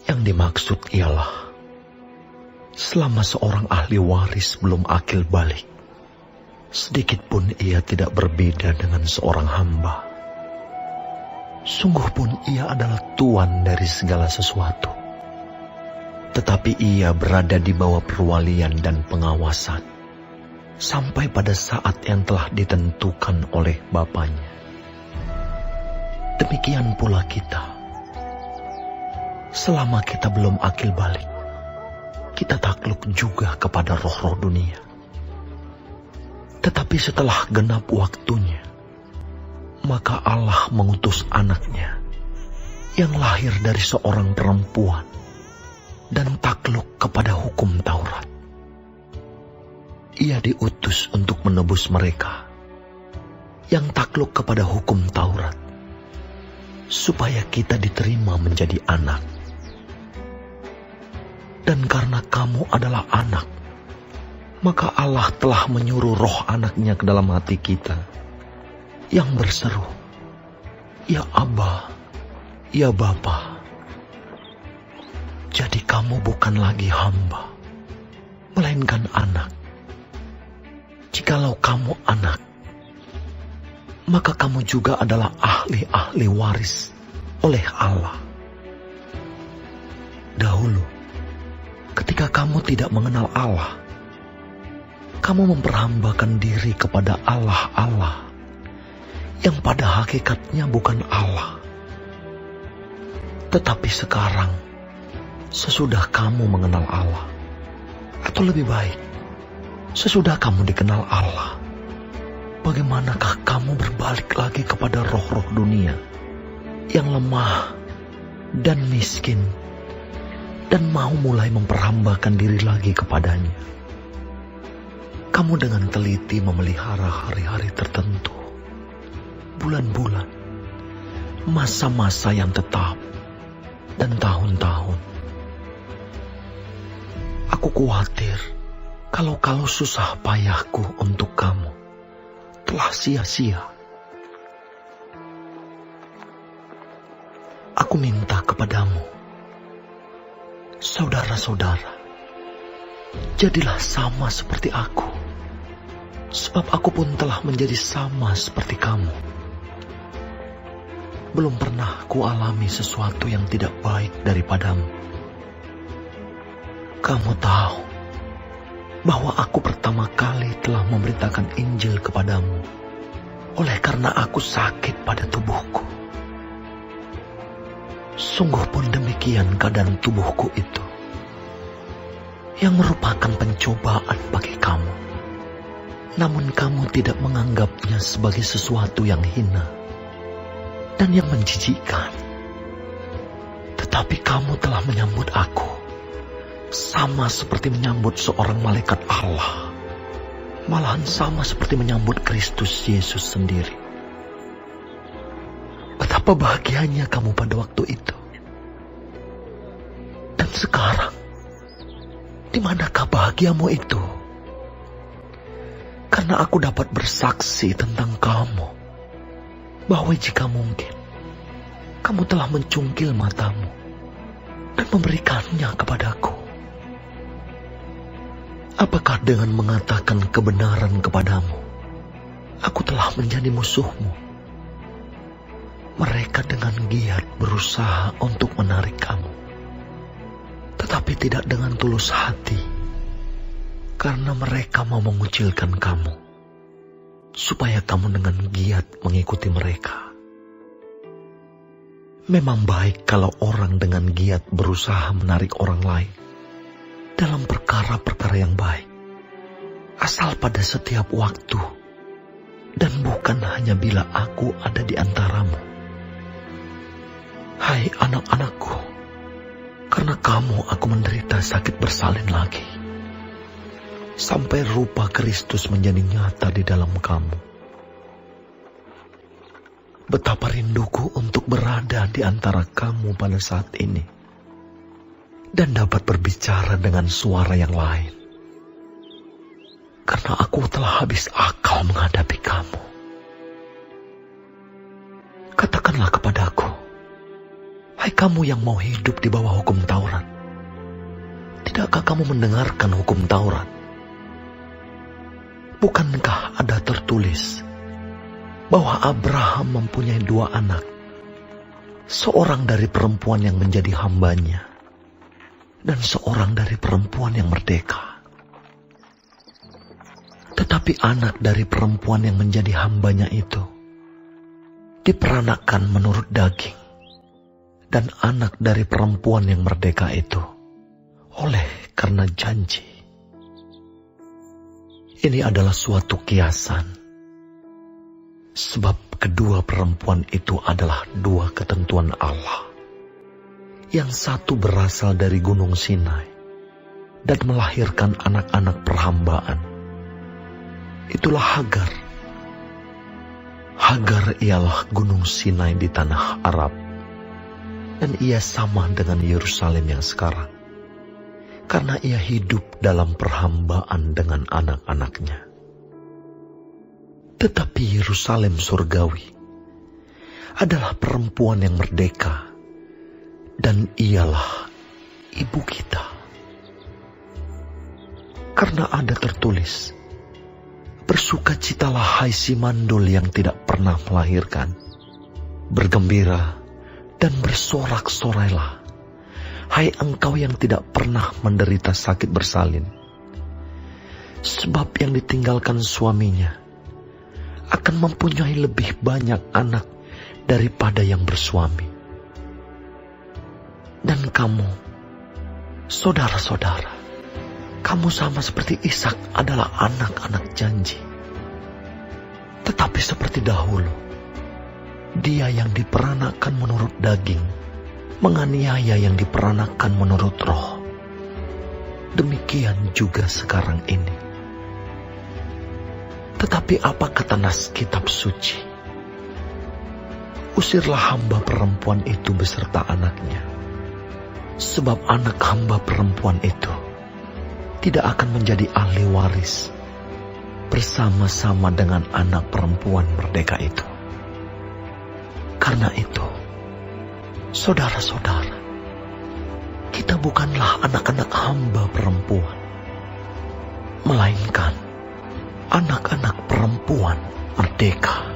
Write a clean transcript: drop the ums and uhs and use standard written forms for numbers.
Yang dimaksud ialah, selama seorang ahli waris belum akil balik, sedikit pun ia tidak berbeda dengan seorang hamba. Sungguh pun ia adalah tuan dari segala sesuatu. Tetapi ia berada di bawah perwalian dan pengawasan, sampai pada saat yang telah ditentukan oleh Bapanya. Demikian pula kita. Selama kita belum akil balik, kita takluk juga kepada roh-roh dunia. Tetapi setelah genap waktunya, maka Allah mengutus anaknya yang lahir dari seorang perempuan dan takluk kepada hukum Taurat. Ia diutus untuk menebus mereka yang takluk kepada hukum Taurat, supaya kita diterima menjadi anak. Dan karena kamu adalah anak, maka Allah telah menyuruh roh anaknya ke dalam hati kita, yang berseru, "Ya Abba, ya Bapa." Jadi kamu bukan lagi hamba, melainkan anak. Jikalau kamu anak, maka kamu juga adalah ahli-ahli waris oleh Allah. Dahulu, ketika kamu tidak mengenal Allah, kamu memperhambakan diri kepada Allah-Allah yang pada hakikatnya bukan Allah. Tetapi sekarang, sesudah kamu mengenal Allah, atau lebih baik, sesudah kamu dikenal Allah, bagaimanakah kamu berbalik lagi kepada roh-roh dunia yang lemah dan miskin, dan mau mulai memperhambakan diri lagi kepadanya? Kamu dengan teliti memelihara hari-hari tertentu, bulan-bulan, masa-masa yang tetap, dan tahun-tahun. Aku khawatir kalau susah payahku untuk kamu telah sia-sia. Aku minta kepadamu, saudara-saudara, jadilah sama seperti aku, sebab aku pun telah menjadi sama seperti kamu. Belum pernah kualami sesuatu yang tidak baik daripadamu. Kamu tahu bahwa aku pertama kali telah memberitakan Injil kepadamu oleh karena aku sakit pada tubuhku. Sungguh pun demikian keadaan tubuhku itu, yang merupakan pencobaan bagi kamu. Namun kamu tidak menganggapnya sebagai sesuatu yang hina dan yang menjijikkan. Tetapi kamu telah menyambut aku sama seperti menyambut seorang malaikat Allah, malahan sama seperti menyambut Kristus Yesus sendiri. Betapa bahagianya kamu pada waktu itu. Dan sekarang, di manakah bahagiamu itu? Karena aku dapat bersaksi tentang kamu, bahwa jika mungkin, kamu telah mencungkil matamu dan memberikannya kepadaku. Apakah dengan mengatakan kebenaran kepadamu, aku telah menjadi musuhmu? Mereka dengan giat berusaha untuk menarik kamu, tetapi tidak dengan tulus hati, karena mereka mau mengucilkan kamu, supaya kamu dengan giat mengikuti mereka. Memang baik kalau orang dengan giat berusaha menarik orang lain dalam perkara-perkara yang baik, asal pada setiap waktu, dan bukan hanya bila aku ada di antaramu. Hai anak-anakku, karena kamu aku menderita sakit bersalin lagi, sampai rupa Kristus menjadi nyata di dalam kamu. Betapa rinduku untuk berada di antara kamu pada saat ini, dan dapat berbicara dengan suara yang lain. Karena aku telah habis akal menghadapi kamu. Katakanlah kepadaku, hai Hai kamu yang mau hidup di bawah hukum Taurat, tidakkah kamu mendengarkan hukum Taurat? Bukankah ada tertulis bahwa Abraham mempunyai 2 anak, seorang dari perempuan yang menjadi hambanya, dan seorang dari perempuan yang merdeka. Tetapi anak dari perempuan yang menjadi hambanya itu diperanakkan menurut daging, dan anak dari perempuan yang merdeka itu oleh karena janji. Ini adalah suatu kiasan, sebab kedua perempuan itu adalah 2 ketentuan Allah. Yang satu berasal dari Gunung Sinai dan melahirkan anak-anak perhambaan. Itulah Hagar. Hagar ialah Gunung Sinai di tanah Arab, dan ia sama dengan Yerusalem yang sekarang, karena ia hidup dalam perhambaan dengan anak-anaknya. Tetapi Yerusalem surgawi adalah perempuan yang merdeka, dan ialah ibu kita. Karena ada tertulis, bersukacitalah hai si mandul yang tidak pernah melahirkan, bergembira dan bersorak-sorailah, hai engkau yang tidak pernah menderita sakit bersalin. Sebab yang ditinggalkan suaminya akan mempunyai lebih banyak anak daripada yang bersuami. Dan kamu, saudara-saudara, kamu sama seperti Ishak adalah anak-anak janji. Tetapi seperti dahulu, dia yang diperanakkan menurut daging menganiaya yang diperanakkan menurut roh. Demikian juga sekarang ini. Tetapi apa kata nas kitab suci? Usirlah hamba perempuan itu beserta anaknya, sebab anak hamba perempuan itu tidak akan menjadi ahli waris bersama-sama dengan anak perempuan merdeka itu. Karena itu, saudara-saudara, kita bukanlah anak-anak hamba perempuan, melainkan anak-anak perempuan merdeka.